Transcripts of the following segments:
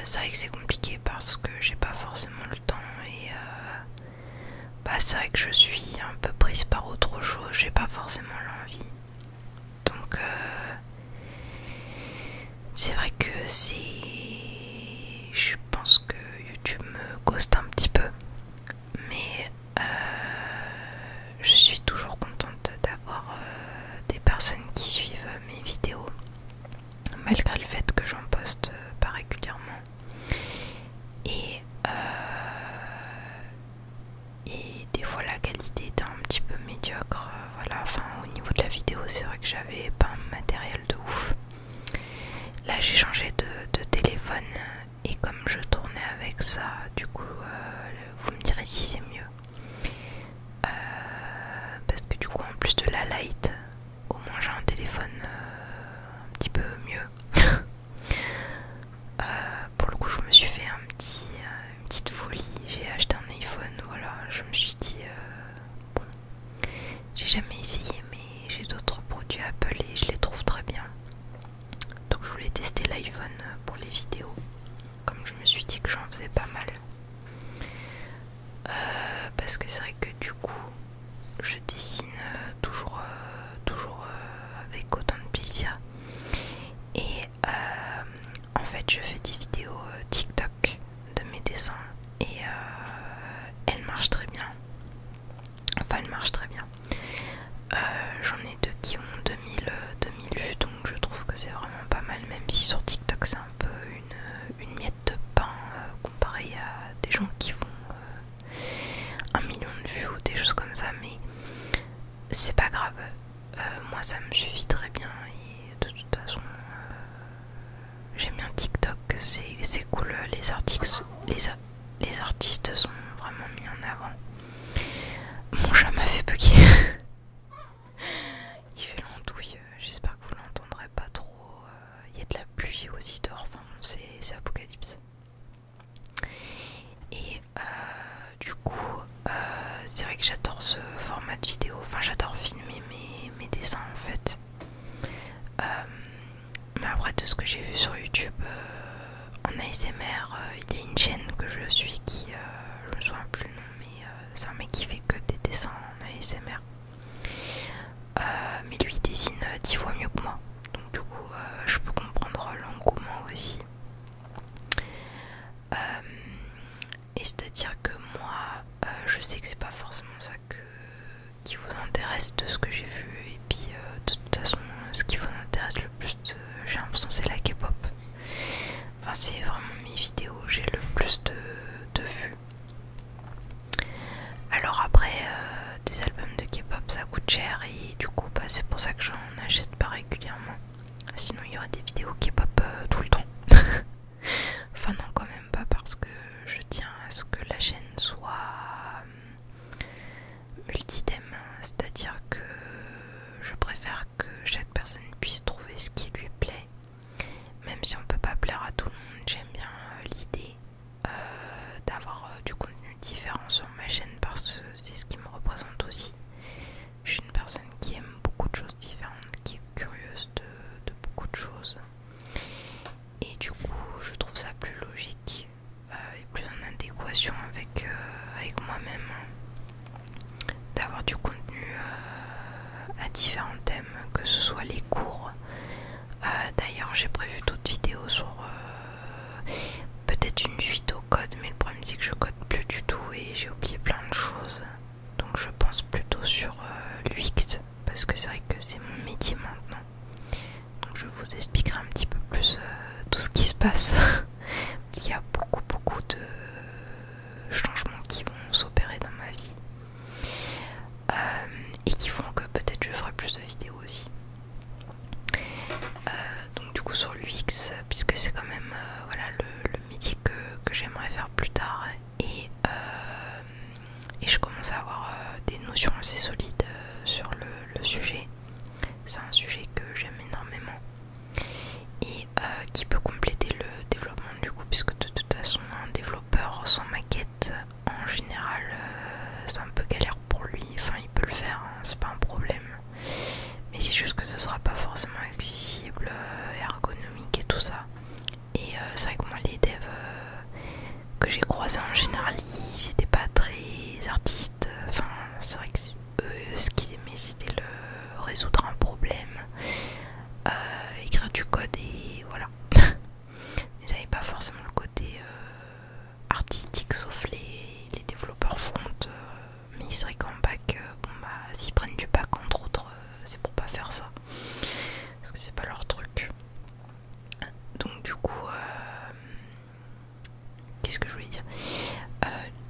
c'est vrai que c'est compliqué parce que j'ai pas forcément le temps et c'est vrai que je suis un peu prise par autre chose, j'ai pas forcément l'envie. Donc c'est vrai que je pense que YouTube me ghost un petit peu, mais je suis toujours contente d'avoir des personnes qui suivent mes vidéos, malgré le fait que j'en poste pas régulièrement. Et, des fois la qualité était un petit peu médiocre. Voilà, enfin au niveau de la vidéo, c'est vrai que j'avais pas un matériel de ouf. Là j'ai changé de téléphone et comme je tournais avec ça, du coup vous me direz si c'est mieux. Parce que du coup en plus de la light, au moins j'ai un téléphone un petit peu mieux. Pour le coup je me suis fait une petite folie, j'ai acheté un iPhone, voilà, je me suis dit bon, j'ai jamais essayé mais j'ai d'autres produits Apple et je les trouve très bien. Donc je voulais tester l'iPhone pour les vidéos, comme je me suis dit que j'en faisais pas mal. Parce que c'est vrai que du coup je dessine toujours avec autant de plaisir. Et en fait je fais des vidéos TikTok de mes dessins et elles marchent très bien. Enfin elles marchent très bien. J'en ai deux qui ont 2000 vues, donc je trouve que c'est vraiment pas mal, même si sur TikTok c'est un peu une miette de pain comparé à des gens qui font 1 million de vues ou des choses comme ça, mais c'est pas grave. Moi ça me suffit très bien et de toute façon j'aime bien TikTok, c'est cool, les artistes sont vraiment mis en avant. Mon chat m'a fait bugger. Il fait l'andouille, j'espère que vous l'entendrez pas trop. Il y a de la pluie aussi dehors, enfin bon, c'est apocalypse. Et du coup, c'est vrai que j'adore ce format de vidéo, enfin j'adore filmer mes dessins en fait. Mais après de ce que j'ai vu sur YouTube en ASMR, il y a une chaîne que je suis qui, je me souviens plus le nom, mais c'est un mec qui fait que des dessins en ASMR. Mais lui il dessine 10 fois mieux que moi, donc du coup je peux comprendre l'engouement aussi. Et c'est à dire que moi je sais que c'est pas forcément ça qui vous intéresse de ce que j'ai vu, et puis de toute façon ce qui vous intéresse le plus, j'ai l'impression c'est la K-pop. Enfin c'est vraiment mes vidéos où j'ai le plus de vues. Alors après des albums de K-pop ça coûte cher et du coup c'est pour ça que j'en achète pas régulièrement. Sinon il y aurait des vidéos K-pop tout le temps. Enfin non quand même pas, parce que je tiens à ce que la chaîne soit multi-thème, c'est-à-dire que je préfère que chaque personne puisse trouver ce qui lui plaît, même si on peut pas plaire à tout le monde. J'aime bien l'idée d'avoir du contenu différent sur ma chaîne parce que c'est ce qui me représente aussi. Je suis une personne qui aime beaucoup de choses différentes, qui est curieuse de beaucoup de choses, et du coup je trouve ça plus logique et plus en adéquation avec moi-même d'avoir du contenu à différents thèmes, que ce soit les cours. D'ailleurs j'ai prévu d'autres vidéos sur peut-être une suite au code, mais le problème c'est que je code plus du tout et j'ai oublié plein de choses, donc je pense plutôt sur l'UX, parce que c'est vrai que c'est mon métier maintenant. Donc je vous expliquerai un petit peu plus tout ce qui se passe. Il y a beaucoup de changements qui vont s'opérer dans ma vie et qui font que peut-être je ferai plus de vidéos aussi. Donc du coup sur l'UX, puisque c'est quand même voilà, le métier que j'aimerais faire plus tard, et je commence à avoir des notions assez solides sur le sujet. C'est un sujet que j'aime énormément et qui peut compléter le développement du coup, puisque de toute façon un développeur sans maquette en général c'est un peu galère pour lui. Enfin il peut le faire, hein, c'est pas un problème, mais c'est juste que ce sera pas forcément accessible, ergonomique et tout ça. Et c'est vrai que moi les devs problème, écrire du code et voilà. Mais ça n'avait pas forcément le côté artistique, sauf les développeurs front. Mais c'est vrai qu'en bac, bon bah s'ils prennent du bac entre autres, c'est pour pas faire ça. Parce que c'est pas leur truc. Donc du coup, qu'est-ce que je voulais dire,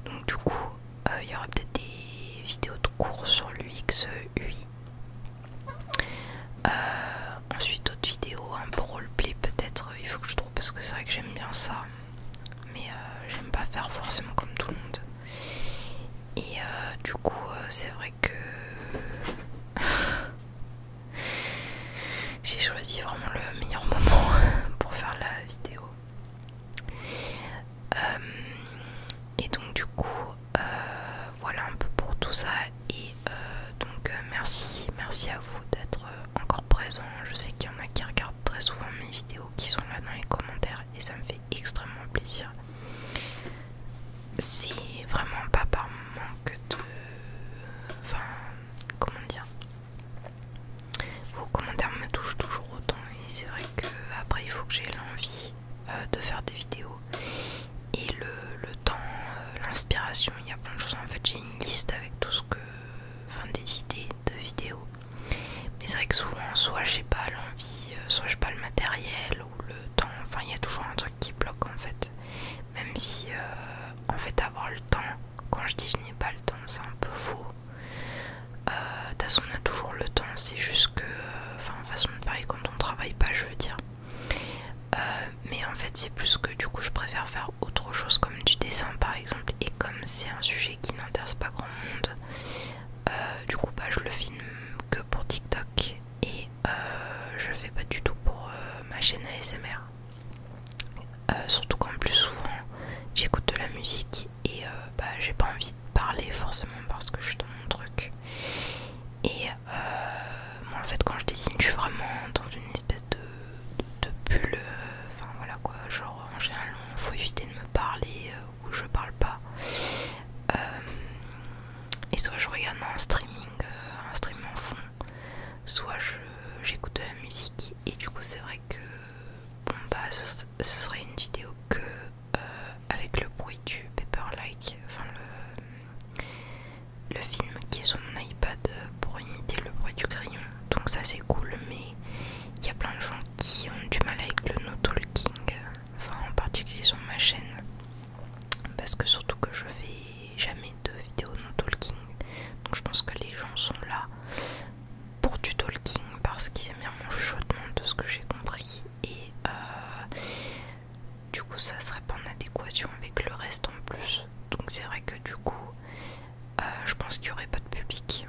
donc du coup, il y aura peut-être des vidéos de cours sur l'UX, UI. Ensuite d'autres vidéos un peu roleplay peut-être, il faut que je trouve parce que c'est vrai que j'aime bien ça. Mais j'aime pas faire forcément comme tout le monde. Et du coup, c'est vrai que j'ai choisi vraiment le meilleur moment pour faire la vidéo. Et donc du coup, voilà un peu pour tout ça. Et donc merci à vous d'être encore présents. Je sais qu'il y en a qui regardent très souvent mes vidéos, qui sont là dans les commentaires, et ça me fait extrêmement plaisir. C'est vraiment pas par manque de... Enfin, comment dire, vos commentaires me touchent toujours autant, et c'est vrai que après il faut que j'ai l'envie de faire des vidéos et le temps, l'inspiration. Il y a plein de choses. En fait j'ai une liste avec tout ce que... Enfin des idées de vidéos. Mais c'est vrai que souvent soit j'ai pas l'envie, soit j'ai pas le matériel ou le temps. Enfin il y a toujours un truc qui bloque en fait. Même si en fait avoir le temps, quand je dis je n'ai pas le temps c'est un peu faux. De toute façon on a toujours le temps, c'est juste que enfin façon de parler quand on travaille pas, je veux dire. Mais en fait c'est plus que du coup je préfère faire autre chose comme du dessin par exemple, et comme c'est un sujet qui n'intéresse pas grand monde, du coup bah je le filme que pour TikTok et je fais pas du tout pour ma chaîne ASMR. Surtout qu'en plus souvent j'écoute de la musique et bah j'ai pas envie de parler forcément parce que je suis dans mon truc. Et moi en fait quand je dessine je suis vraiment dans une espèce de bulle, enfin voilà quoi, genre en général faut éviter de me parler ou je parle pas. Et soit je regarde un streaming, un stream en fond, soit j'écoute de la musique. Et du coup c'est vrai que bon bah ce serait une vidéo que avec le bruit du Paperlike, enfin le film qui est sur mon iPad pour imiter le bruit du crayon. Donc ça c'est cool, mais il y a plein de gens qui ont du mal avec le no talking, enfin en particulier sur ma chaîne, parce que surtout que je fais jamais de vidéos no talking. Donc je pense que les gens sont là pour du talking parce qu'ils aiment bien mon chuchotement de ce que j'ai compris. Et du coup ça serait pas en adéquation avec le reste en plus. Donc c'est vrai que du coup je pense qu'il n'y aurait pas de public.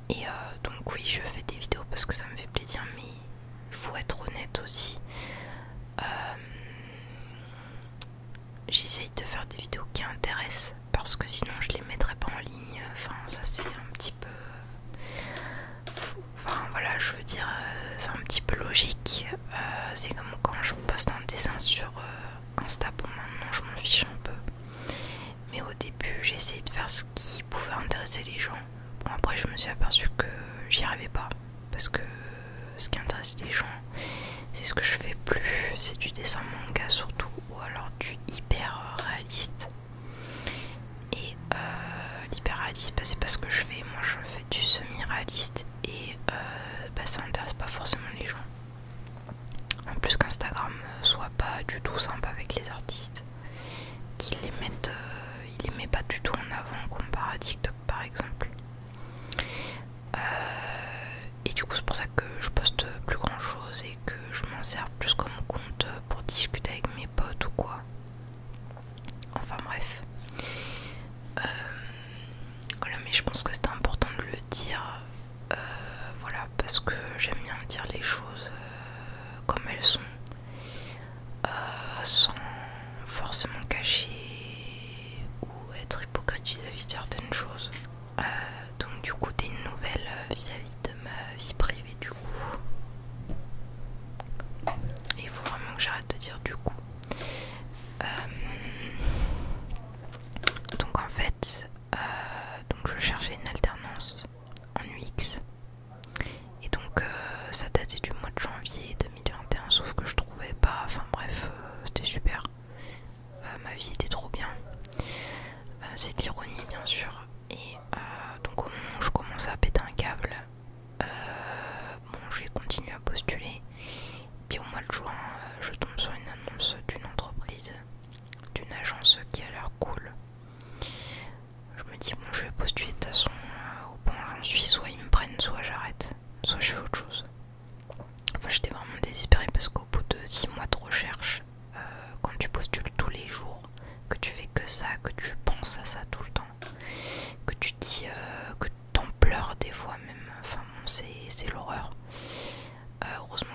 Et donc oui je fais des vidéos parce que ça me fait plaisir, mais il faut être honnête aussi. J'essaye de faire des vidéos qui intéressent parce que sinon je les mettrais pas en ligne. Enfin ça c'est un petit peu... Enfin voilà, je veux dire, c'est un petit peu logique. C'est comme quand je poste un dessin sur Insta. Bon maintenant je m'en fiche un peu. Mais au début j'essayais de faire ce qui pouvait intéresser les gens. Bon après je me suis aperçue que j'y arrivais pas. Parce que ce qui intéresse les gens c'est ce que je fais plus. C'est du dessin manga surtout. Ou alors du hyper réaliste. Et l'hyper réaliste bah, c'est pas ce que je fais. Moi je fais du semi-réaliste. Et bah, ça intéresse pas forcément les gens. En plus qu'Instagram soit pas du tout sympa avec les artistes, qu'ils les mettent, il les met pas du tout en avant comparé à TikTok par exemple. Et du coup c'est pour ça que je poste plus grand chose et que je m'en sers plus comme compte pour discuter avec mes potes ou quoi. Enfin bref. Voilà, mais je pense que c'était important de le dire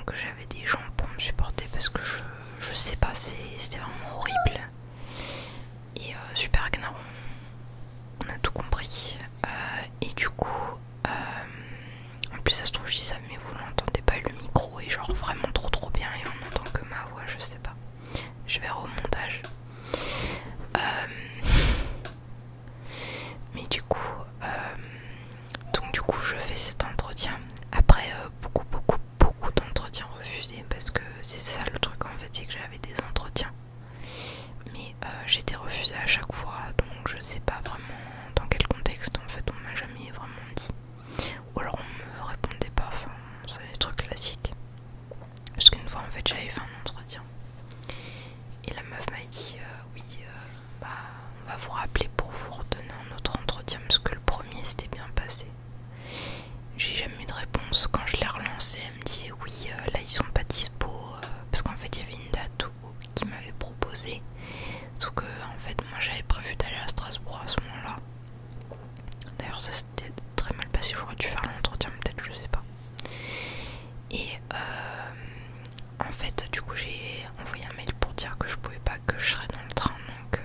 que j'avais des gens pour me supporter parce que je sais pas, c'était vraiment horrible. Et super Gnar, on a tout compris. Et du coup, en plus ça se trouve je dis ça mais vous l'entendez pas, le micro est genre vraiment trop bien et on n'entend que ma voix, je sais pas. Je verrai au montage. Mais du coup, je fais cet entretien. Après beaucoup d'entretiens refusés parce que c'est ça le truc en fait, c'est que j'avais des entretiens. Mais j'étais refusée à chaque fois, donc je sais pas vraiment dans quel contexte en fait on m'a jamais vraiment dit. Ou alors on me répondait pas, enfin c'est des trucs classiques. Parce qu'une fois en fait j'avais fait un entretien et la meuf m'a dit oui bah on va vous rappeler pour vous redonner un autre entretien parce que le premier s'était bien passé. J'ai jamais eu de réponse. Quand je l'ai relancé, elle me disait oui là ils sont pas dispo parce qu'en fait il y avait une date qui m'avait proposé, sauf que en fait moi j'avais prévu d'aller à Strasbourg à ce moment là. D'ailleurs ça s'était très mal passé, j'aurais dû faire l'entretien peut-être, je sais pas. Et en fait du coup j'ai envoyé un mail pour dire que je pouvais pas, que je serais dans le train, donc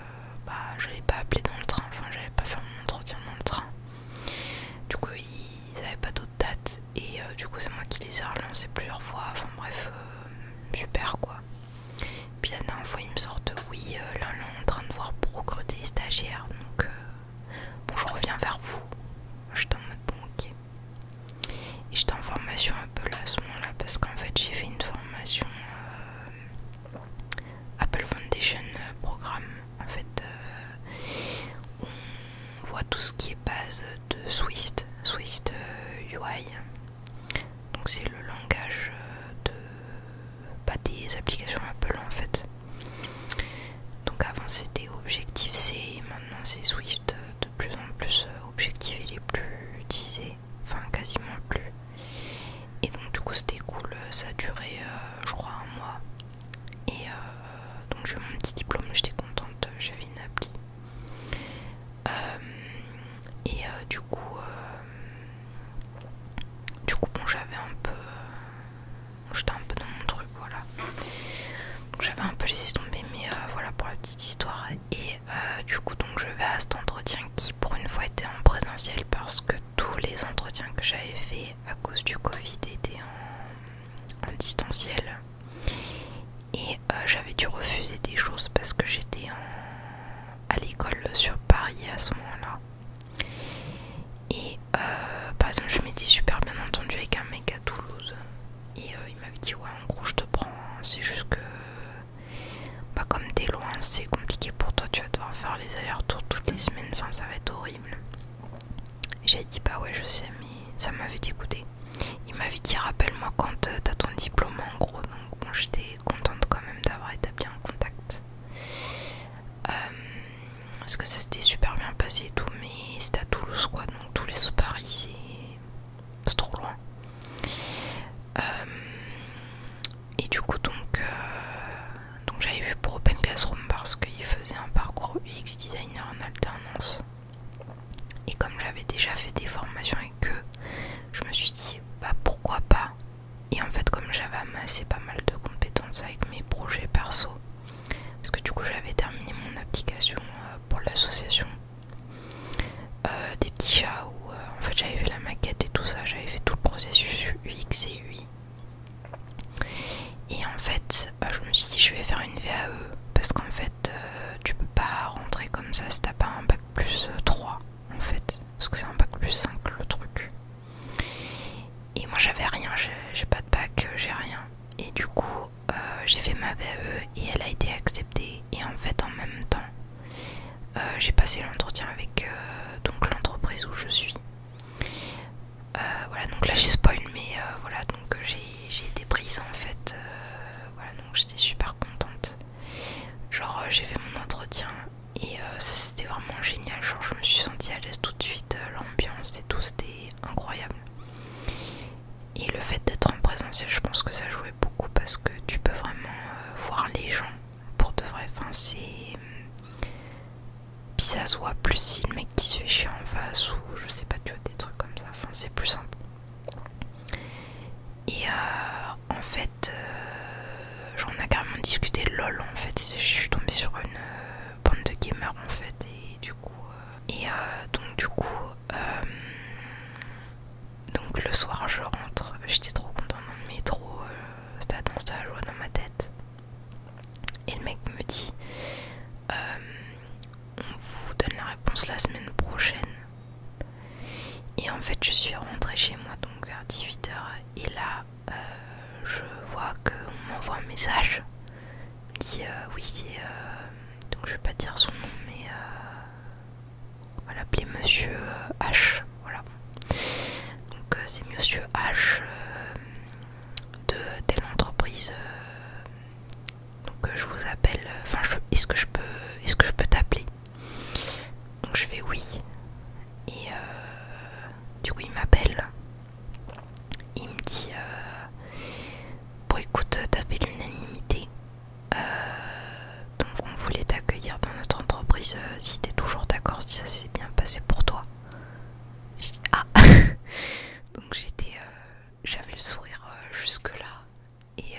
bah j'allais pas appeler dans le train, enfin j'allais pas faire mon entretien dans le train. Du coup ils avaient pas d'autres dates et du coup c'est moi qui les ai relancés plusieurs fois, enfin bref super quoi. Puis la dernière fois ils me sortent oui là on est en train de voir pour recruter les stagiaires, donc bon je reviens vers vous. J'étais en mode bon ok. Et j'étais en formation un peu là à ce moment là parce qu'en fait j'ai fait une formation Apple Foundation programme en fait où on voit tout ce qui est base de Swift UI. Donc c'est le langage de pas des applications Apple en fait. Donc avant c'était Objective-C et maintenant c'est Swift. De plus en plus Objective il est plus utilisé, enfin quasiment plus. Et donc du coup c'était cool, ça a duré je crois un mois. Et donc j'ai eu mon petit diplôme, j'étais contente, j'ai fait une appli. Et bon j'avais un peu... j'étais un peu dans mon truc, voilà. Donc j'avais un peu laissé tomber, mais voilà pour la petite histoire. Et du coup donc je vais à cet entretien qui pour une fois était en présentiel parce que tous les entretiens que j'avais fait à cause du Covid étaient en distanciel. Et j'avais dû refuser des choses parce que j'étais à l'école sur Paris à ce moment-là. Et par exemple je m'étais super bien entendue avec un mec à Toulouse. Et il m'avait dit ouais en gros je te prends, c'est juste que bah, comme t'es loin c'est compliqué pour toi, tu vas devoir faire les allers-retours toutes les semaines, enfin ça va être horrible. Et j'ai dit bah ouais je sais, mais ça m'avait dégoûté. Il m'avait dit rappelle-moi quand t'as ton diplôme en gros, donc bon j'étais contente quand même d'avoir établi un contact. Parce que ça s'était super bien passé et tout, mais c'était à Toulouse quoi, donc Toulouse Paris c'est trop loin. Et du coup donc j'avais vu pour Open Classroom parce qu'il faisait un parcours UX designer en alternance. Et comme j'avais déjà fait des formations avec eux, je me suis dit bah pourquoi pas. Et en fait comme j'avais amassé pas mal de compétences avec mes projets perso, parce que du coup j'avais terminé mon application pour l'association des petits chats où en fait j'avais fait la maquette et tout ça, j'avais fait tout le processus UX et UI. Et en fait je me suis dit je vais faire une VAE parce qu'en fait tu peux pas rentrer comme ça si t'as pas un bac plus 3 en fait, parce que c'est un bac plus 5 le truc. Et moi j'avais rien, j'ai pas de bac, j'ai rien. Et du coup j'ai fait ma VAE et elle a été acceptée. Et en fait en même temps j'ai passé l'entretien avec donc l'entreprise où je suis. Voilà donc là j'ai spoil, mais voilà donc j'ai été prise en fait. Voilà donc j'étais super contente. Genre j'ai fait mon entretien et c'était vraiment génial. Genre je me suis sentie à l'aise tout de suite, l'ambiance et tout c'était incroyable. Et le fait d'être en présentiel, je pense que ça jouait beaucoup parce que tu peux vraiment voir les gens pour de vrai. Enfin, c'est. Puis ça se voit plus si le mec qui se fait chier en face ou je sais pas, tu vois, des trucs comme ça. Enfin, c'est plus simple. en fait je suis rentrée chez moi donc vers 18h et là je vois qu'on m'envoie un message. Il me dit oui c'est donc je vais pas dire son nom mais on va l'appeler Monsieur H. Voilà. Donc c'est Monsieur H de telle entreprise. Donc je vous appelle. Enfin est-ce que je peux t'appeler? Donc je fais oui. Et du coup il m'appelle. Il me dit bon écoute t'as fait l'unanimité. Donc on voulait t'accueillir dans notre entreprise si t'es toujours d'accord, si ça s'est bien passé pour toi. J'ai dit ah. Donc j'avais le sourire jusque là et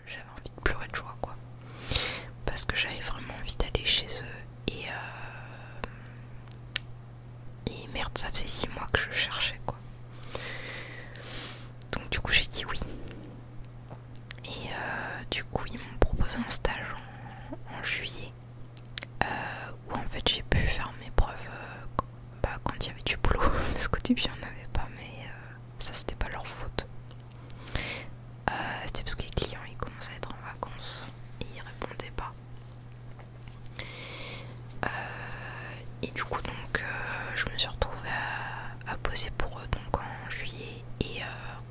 j'avais envie de pleurer de joie quoi. Parce que j'avais vraiment envie d'aller chez eux et merde ça faisait 6 mois que je cherchais quoi. Donc du coup j'ai dit oui. Et du coup ils m'ont proposé un stage en juillet où en fait j'ai pu faire mes preuves quand il y avait du boulot. Parce qu'au début il n'y en avait pas mais ça c'était pas leur faute. C'était parce que les clients ils commençaient à être en vacances et ils répondaient pas. Et du coup donc je me suis retrouvée à bosser pour eux donc en juillet et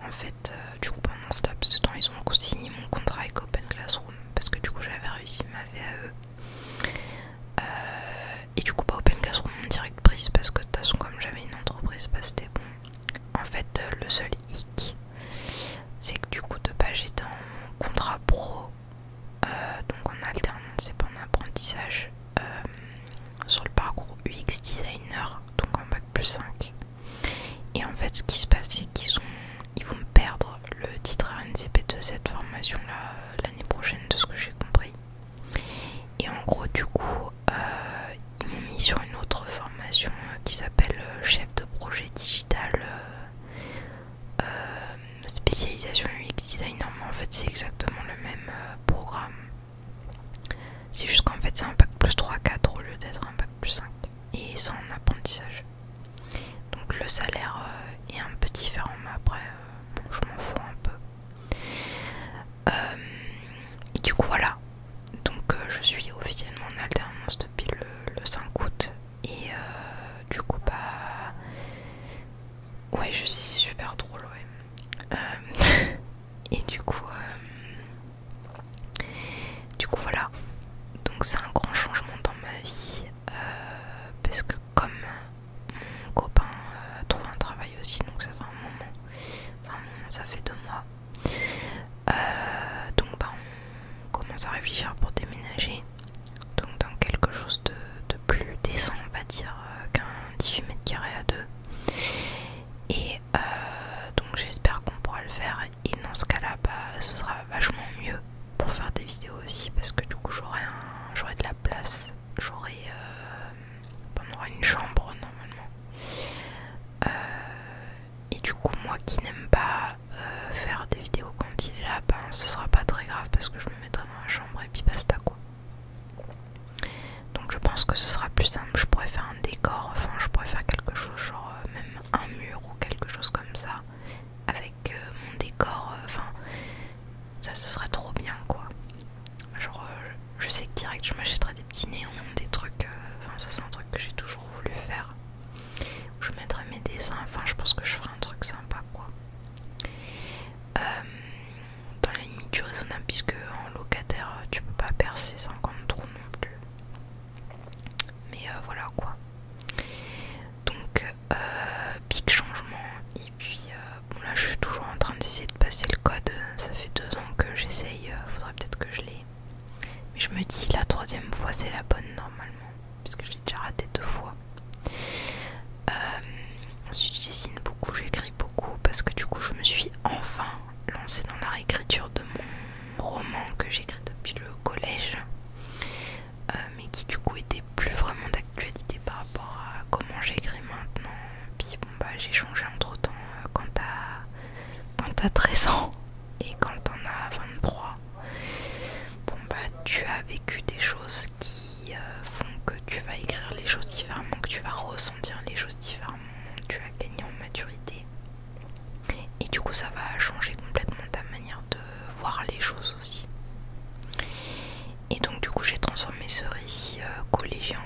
en fait du coup pendant ce laps de temps ils ont signé mon contrat avec Open Classroom parce que du coup j'avais réussi ma VAE et du coup pas Open Classroom en direct prise parce que de toute façon comme j'avais une entreprise bah c'était bon. En fait le seul hic c'est que du coup de base j'étais en contrat pro donc en alternance c'est pas en apprentissage sur le parcours UX designer donc en bac plus 5 et en fait ce qui se passe c'est qu'ils vont perdre le titre RNCP de cette formation là l'année prochaine de ce que j'ai compris et en gros du coup ils m'ont mis sur une autre formation qui s'appelle chef de projet digital spécialisation UX designer mais en fait c'est exactement le même programme. C'est juste qu'en fait c'est un bac plus 3-4 au lieu d'être un bac plus 5 et c'est en apprentissage. Donc le salaire est un peu différent mais après bon, je m'en fous un peu. Et du coup voilà. Donc je suis officiellement en alternance depuis le 5 août et du coup bah ouais je sais c'est super drôle ouais. Et du coup voilà. Donc c'est un grand changement dans ma vie parce que comme mon copain a trouvé un travail aussi donc ça fait un moment, ça fait 2 mois donc bah on commence à réfléchir pour déménager donc dans quelque chose de plus décent on va dire qu'un 18 mètres carrés à 2 et donc j'espère qu'on pourra le faire et dans ce cas là bah ce sera vachement mieux pour faire des vidéos aussi parce que du coup j'aurai de la place, on aura une chambre normalement et du coup moi qui n'aime pas faire des vidéos quand il est là, ben ce sera pas très grave parce que je me mettrai dans la chambre et puis basta quoi. Donc je pense que ce sera plus simple, je pourrais faire un décor, enfin je pourrais faire quelque chose genre même un mur ou quelque chose comme ça avec mon décor, enfin ça ce serait trop bien quoi. Genre je sais que direct je m'achèterais des petits néons, des trucs, enfin ça c'est un truc que j'ai toujours voulu faire. Où je mettrais mes dessins, enfin je pense que je ferai un truc sympa quoi. Dans la limite du raisonnable puisque en locataire tu peux pas percer 50 trous non plus. Mais voilà quoi. Donc big changement et puis bon là je suis toujours en train d'essayer de passer le code. Ça fait 2 ans que j'essaye, faudrait peut-être que je l'ai. Mais je me dis la 3e fois c'est la bonne normalement puisque j'ai déjà raté 2 fois. Ensuite je dessine beaucoup, j'écris beaucoup parce que du coup je me suis enfin lancée dans la réécriture de mon roman que j'écris depuis le collège mais qui du coup était plus vraiment d'actualité par rapport à comment j'écris maintenant. Puis bon bah j'ai changé entre temps quand t'as 13 ans et quand t'en as 23. Bon bah tu as vécu des choses qui font que tu vas écrire les choses différemment, que tu vas ressentir les choses différemment, tu as gagné en coup ça va changer complètement ta manière de voir les choses aussi. Et donc du coup j'ai transformé ce récit collégien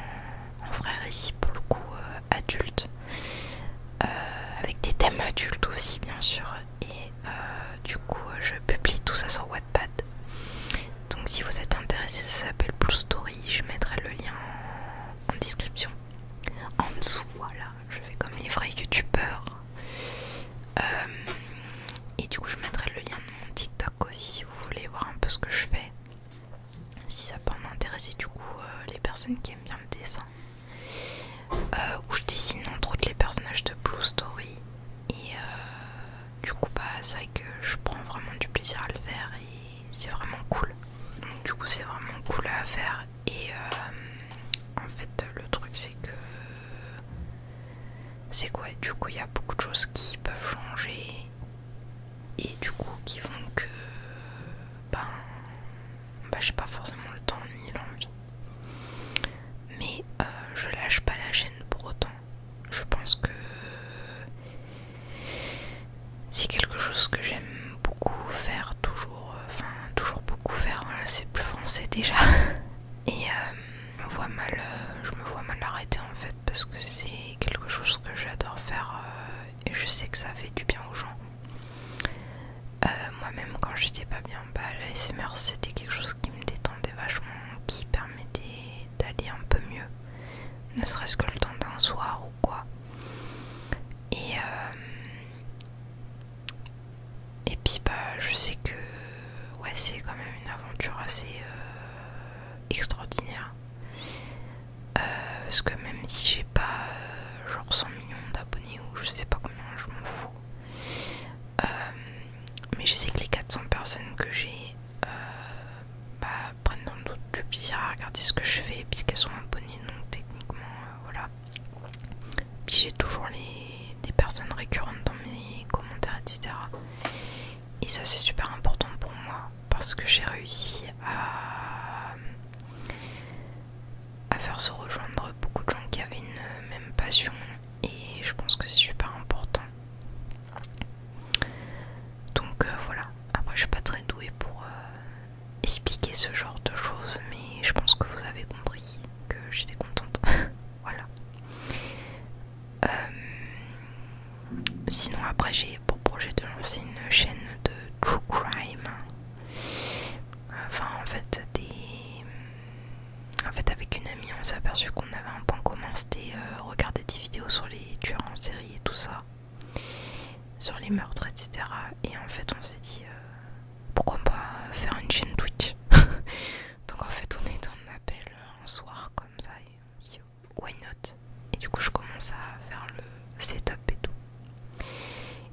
en vrai récit pour le coup adulte, avec des thèmes adultes aussi bien sûr. Et du coup je publie tout ça sur Wattpad. Donc si vous êtes intéressé, ça s'appelle Blue Story, je mettrai le lien en description. En dessous, voilà, je fais comme les vrais youtubeurs. Et du coup je mettrai le lien de mon TikTok aussi si vous voulez voir un peu ce que je fais. Si ça peut en intéresser du coup les personnes qui aiment bien le dessin. Où je dessine entre autres les personnages de Blue Story. Et du coup bah c'est vrai que je prends vraiment du plaisir à le faire et c'est vraiment cool. Donc du coup c'est vraiment cool à faire. Et en fait le truc c'est que c'est quoi, du coup il y a beaucoup de choses qui peuvent changer et du coup qui font que j'ai pas forcément le temps ni l'envie, mais je lâche pas la chaîne pour autant. Je pense que c'est quelque chose que j'aime beaucoup faire, toujours beaucoup faire, voilà, c'est plus français déjà. Et je me vois mal arrêter en fait, parce que c'est quelque chose que j'adore faire et je sais que ça fait du bien aux gens. Moi-même quand j'étais pas bien, la ASMR c'était quelque chose qui me détendait vachement, qui permettait d'aller un peu mieux, ne serait-ce que le temps d'un soir ou quoi. Et puis je sais que ouais, c'est quand même une aventure assez extraordinaire. Parce que même si j'ai pas genre 100 millions d'abonnés ou je sais pas combien, je m'en fous. Mais je sais que les 400 personnes que j'ai prennent dans doute du plaisir à regarder ce que je fais puisqu'elles sont abonnées, donc techniquement voilà. Puis j'ai toujours des personnes récurrentes dans mes commentaires, etc. Et ça c'est super important pour moi parce que j'ai réussi à faire se rejoindre beaucoup de gens qui avaient une même passion et je pense que c'est super important. Donc voilà, après je suis pas très douée pour expliquer ce genre de choses, mais je pense que vous avez compris que j'étais contente. Voilà. Sinon après j'ai pour projet de lancer une chaîne de true crime. Enfin en fait avec une amie on s'est aperçu qu'on avait un point commun, c'était regarder des vidéos sur les tueurs en série et tout ça, sur les meurtres, etc. Et en fait on s'est dit pourquoi pas faire une chaîne Twitch. Donc en fait on est en appel un soir comme ça et on se dit why not. Et du coup je commence à faire le setup et tout.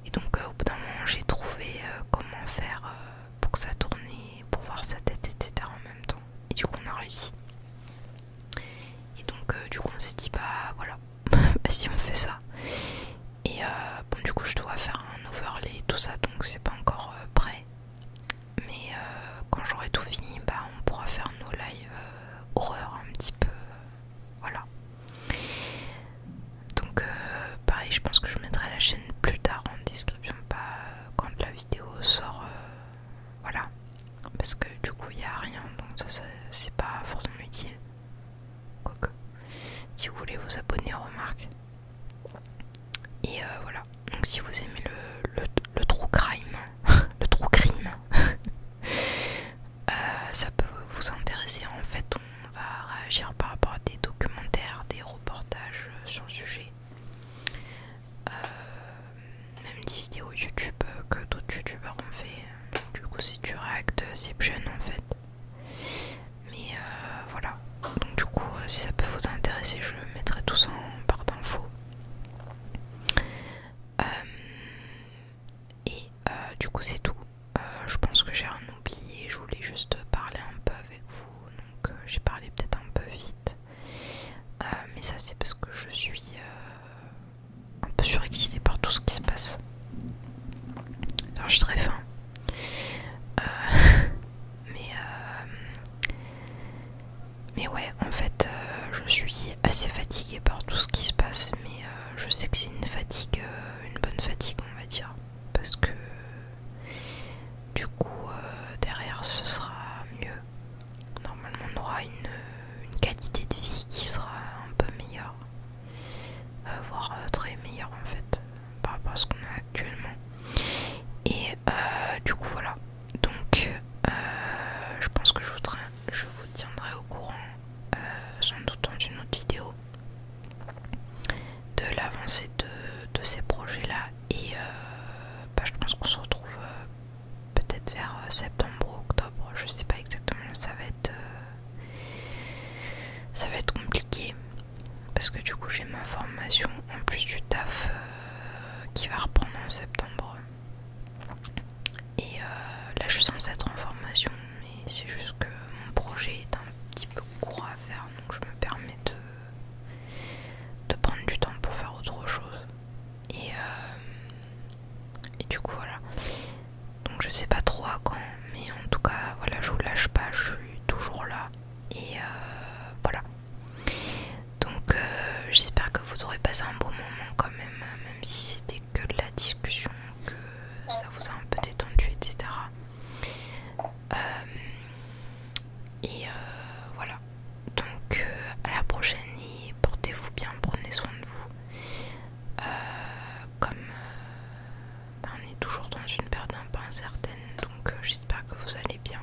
Et donc au bout d'un moment j'ai trouvé comment faire pour que ça tourne et pour voir sa tête, etc. en même temps. Et du coup on a réussi. Et donc du coup on s'est dit voilà, si on fait ça. Et bon du coup je dois faire un overlay et tout ça, donc c'est pas encore prêt. Mais quand j'aurai tout fini, on pourra faire nos lives horreur un petit peu. Voilà. Donc pareil, je pense que je mettrai la chaîne plus tard en description, pas quand la vidéo sort. Voilà. Parce que du coup il n'y a rien, donc ça c'est pas forcément utile. Quoique, si vous voulez vous abonner, remarque. Et voilà. Donc si vous aimez le true crime, le true crime, ça peut vous intéresser. En fait on va réagir par rapport à des documentaires, des reportages sur le sujet, même des vidéos YouTube que d'autres youtubeurs ont fait. Du coup c'est du Reactception en fait. Mais voilà, donc du coup si ça peut vous intéresser, je mettrai tout ça en barre d'infos. Et du coup c'est tout. Je pense que j'ai rien oublié, je voulais juste parler un peu avec vous, donc j'ai parlé peut-être un peu vite. Mais ça c'est parce que je suis un peu surexcitée par tout ce qui se passe. Alors j'ai très faim. Mais ouais, en fait je suis assez fatiguée par tout ce qui se passe, mais je sais que c'est une fatigue, une bonne fatigue on va dire, parce que Du coup voilà, donc je pense que je vous tiendrai au courant sans doute dans une autre vidéo de l'avancée de ces projets là et je pense qu'on se retrouve peut-être vers septembre ou octobre, je sais pas exactement, ça va être compliqué parce que du coup j'ai ma formation en plus du taf qui va reprendre en septembre et là je suis censée être en formation mais c'est juste que mon projet est un petit peu court à faire donc je me permets de prendre du temps pour faire autre chose et du coup voilà, donc je sais pas trop à quand mais en tout cas voilà, je vous lâche pas, je suis toujours là et voilà. Donc j'espère que vous aurez passé un bon moment quand même, même si c'était que de la discussion, que ça vous a un peu détendu, etc. Voilà. Donc à la prochaine et portez-vous bien, prenez soin de vous. Comme on est toujours dans une période un peu incertaine, donc j'espère que vous allez bien.